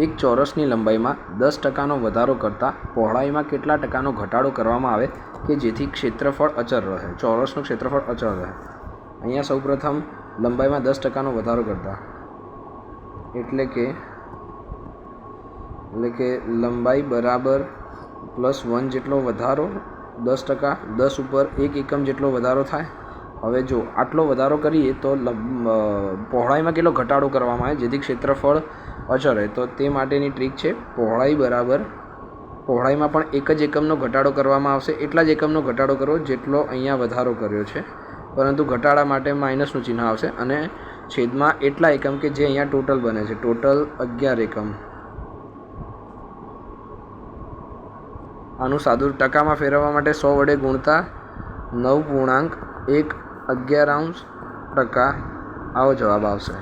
એક ચોરસની લંબાઈમાં 10% વધારો કરતાં પહોળાઈમાં કેટલા ટકાનો ઘટાડો કરવામાં આવે કે જેથી ક્ષેત્રફળ અચળ રહે? ચોરસનું ક્ષેત્રફળ અચળ રહે. અહીંયા સૌપ્રથમ લંબાઈમાં 10%નો વધારો કરતા એટલે કે લંબાઈ બરાબર +1 જેટલો વધારો 10%, 10 ઉપર 1 એકમ જેટલો વધારો થાય. હવે જો આટલો વધારો કરીએ તો પહોળાઈમાં કેટલો ઘટાડો કરવામાં આવે જેથી ક્ષેત્રફળ અચળ રહે? તો તે માટેની ટ્રીક છે પહોળાઈમાં પણ 1 જ એકમનો ઘટાડો કરવામાં આવશે. એટલા જ એકમનો ઘટાડો કરવો જેટલો અહીંયા વધારો કર્યો છે, પરંતુ ઘટાડા માટે માઇનસનું ચિહ્ન આવશે અને છેદમાં એટલા એકમ કે જે અહીંયા ટોટલ બને છે, ટોટલ 11 એકમ. આનું સાદું ટકામાં ફેરવવા માટે 100 વડે ગુણતા 9.111% આવો જવાબ આવશે.